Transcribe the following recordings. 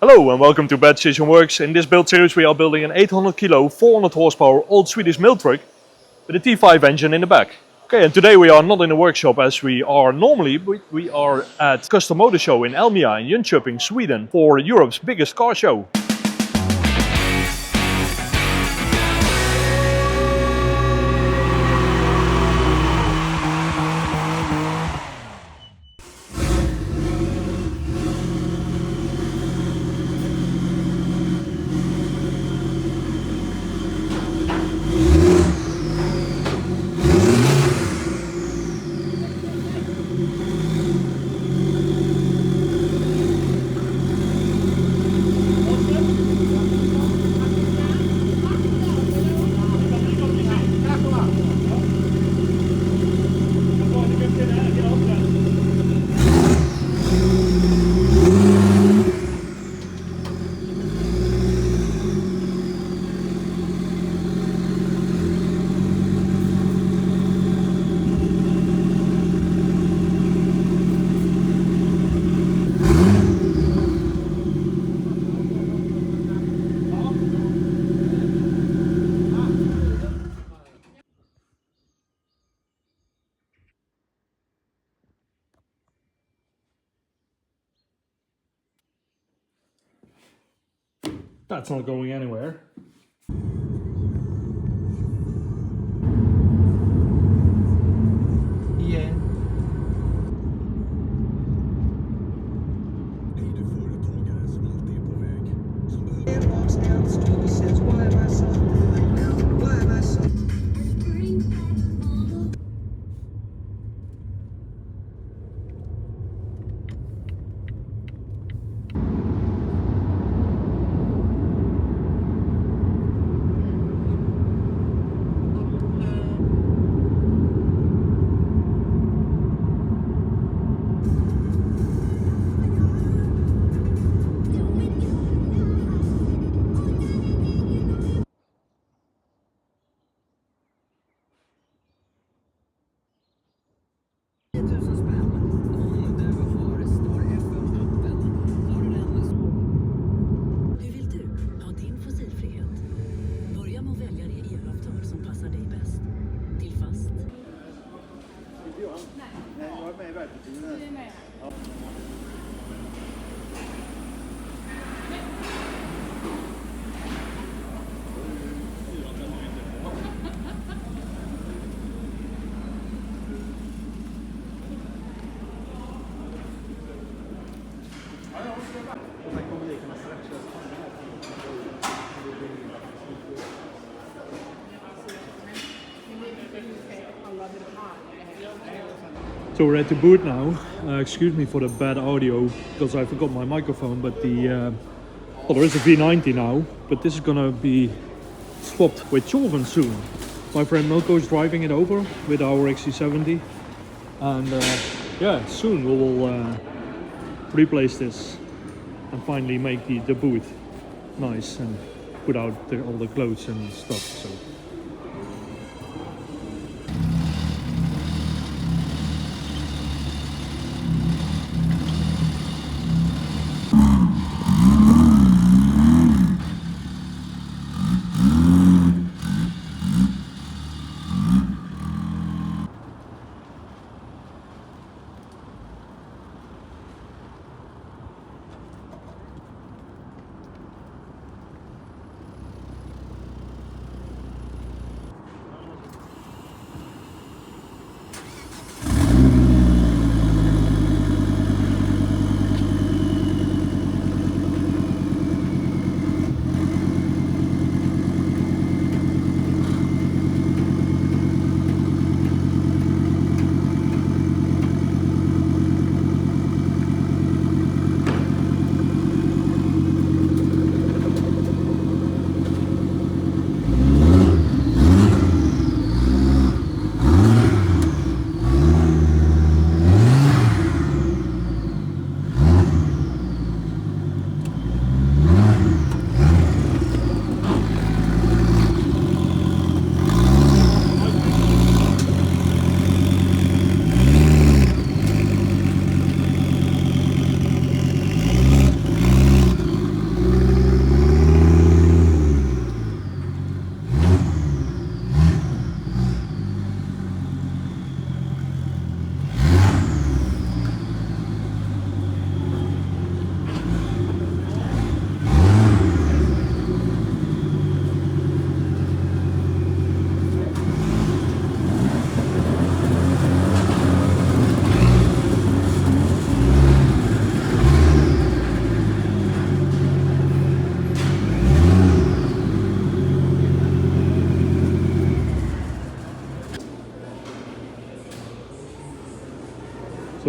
Hello and welcome to Bad Station Works. In this build series we are building an 800 kilo, 400 horsepower old Swedish Mailtruck with a T5 engine in the back. Okay, and today we are not in a workshop as we are normally, but we are at Custom Motor Show in Elmia in Jönköping, Sweden for Europe's biggest car show. That's not going anywhere. So we're at the booth now. Excuse me for the bad audio because I forgot my microphone, but well, there is a V90 now, but this is gonna be swapped with Tjorven soon. My friend Milko is driving it over with our XC70, and yeah, soon we will replace this and finally make the booth nice and put out all the clothes and stuff. So.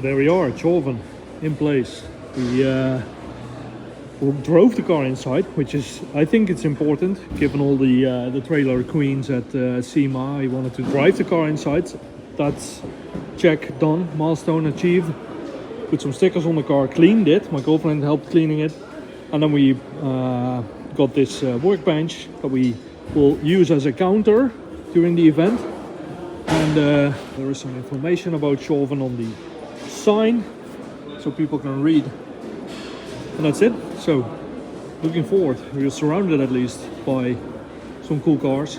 there we are, Tjorven, in place. We drove the car inside, which is, I think it's important, given all the trailer queens at SEMA. I wanted to drive the car inside. That's check, done, milestone achieved. Put some stickers on the car, cleaned it. My girlfriend helped cleaning it. And then we got this workbench that we will use as a counter during the event. And there is some information about Tjorven on the sign, so people can read. And that's it. So, looking forward. We're surrounded at least by some cool cars.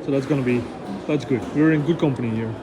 So that's good. We're in good company here.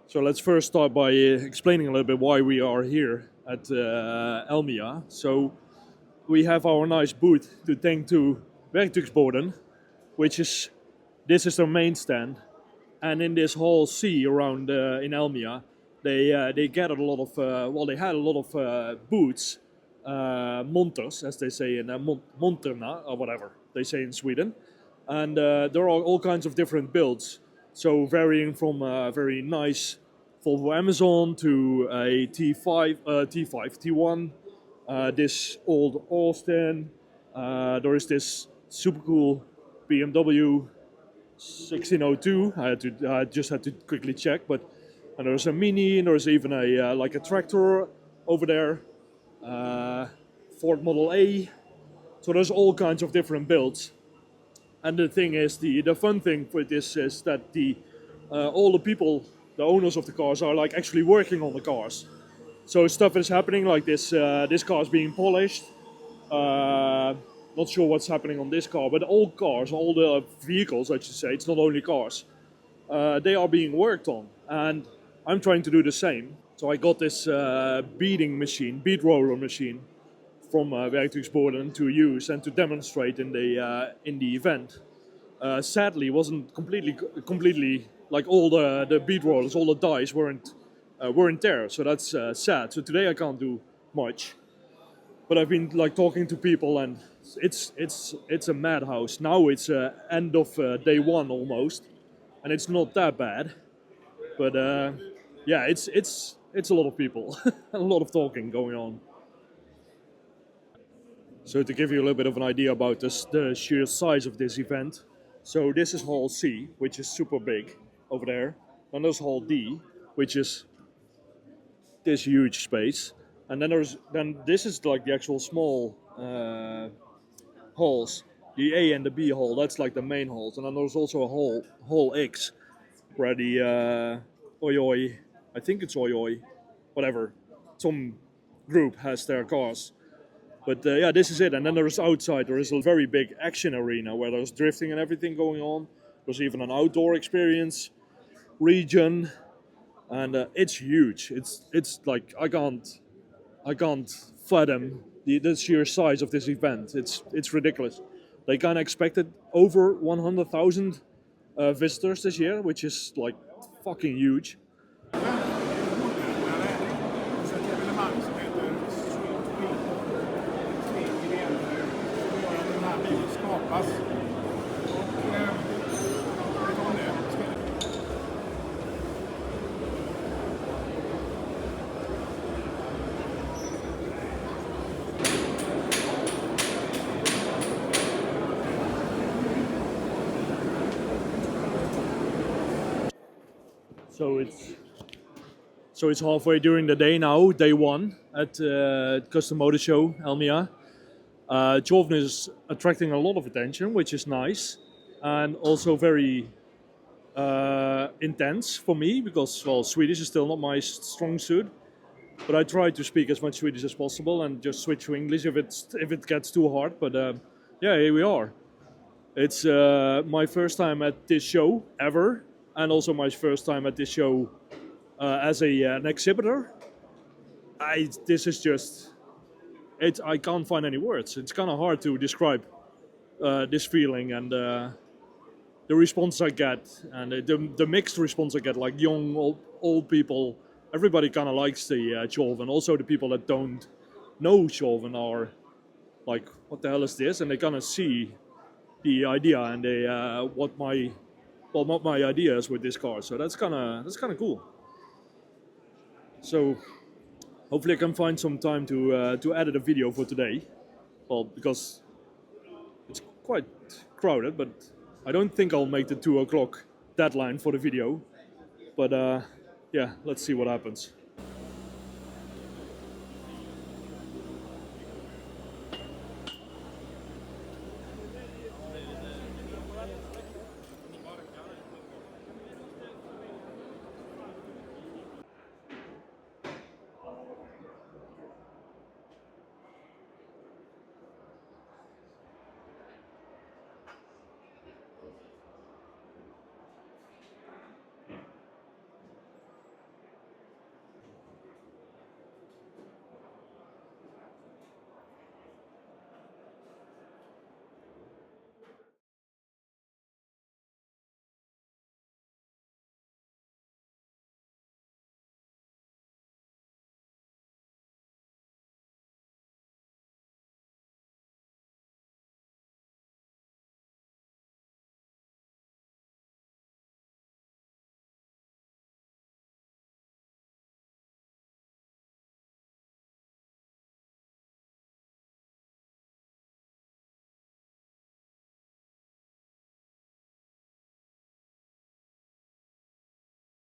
So let's first start by explaining a little bit why we are here at Elmia. So we have our nice booth to thank to Verktygsboden, this is their main stand. And in this whole sea around in Elmia, they gathered a lot of, they had a lot of booths, monters, as they say in monterna, or whatever they say in Sweden. And there are all kinds of different builds. So varying from a very nice Volvo Amazon to a T5, T1, this old Austin, there is this super cool BMW 1602. I just had to quickly check, and there's a Mini, and there's even a like a tractor over there, Ford Model A. So there's all kinds of different builds. And the thing is, the fun thing with this is that all the people, the owners of the cars, are like actually working on the cars. So stuff is happening like this. This car is being polished. Not sure what's happening on this car, but all cars, all the vehicles, I should say, it's not only cars, they are being worked on. And I'm trying to do the same. So I got this bead roller machine from Verktygsboden to use and to demonstrate in the event. Sadly, it wasn't completely like all the bead rollers, all the dies weren't there. So that's sad. So today I can't do much. But I've been like talking to people, and it's a madhouse. Now it's end of day one almost, and it's not that bad. But yeah, it's a lot of people, a lot of talking going on. So to give you a little bit of an idea about the sheer size of this event, so this is Hall C, which is super big over there. Then there's Hall D, which is this huge space. And then this is like the actual small halls, the A and the B hall. That's like the main halls. And then there's also a hall X, where the Oi, I think it's Oi, whatever, some group has their cars. But yeah, this is it. And then there's outside, there is a very big action arena where there's drifting and everything going on. There's even an outdoor experience region, and it's huge. It's like I can't fathom the sheer size of this event. It's ridiculous. They kind of expected over 100,000 visitors this year, which is like fucking huge. So it's halfway during the day now, day one at Custom Motor Show, Elmia. Tjorven is attracting a lot of attention, which is nice, and also very intense for me because, well, Swedish is still not my strong suit. But I try to speak as much Swedish as possible and just switch to English if it gets too hard. But yeah, here we are. It's my first time at this show ever. and also my first time at this show as an exhibitor. This is just it. I can't find any words. It's kind of hard to describe this feeling and the response I get, and the mixed response I get, like young, old people. Everybody kind of likes the Tjorven. Also, the people that don't know Tjorven are like, "What the hell is this?" And they kind of see the idea and they what my idea is with this car. So that's kind of cool. So hopefully I can find some time to edit a video for today. Well, because it's quite crowded, but I don't think I'll make the 2 o'clock deadline for the video. But yeah, let's see what happens.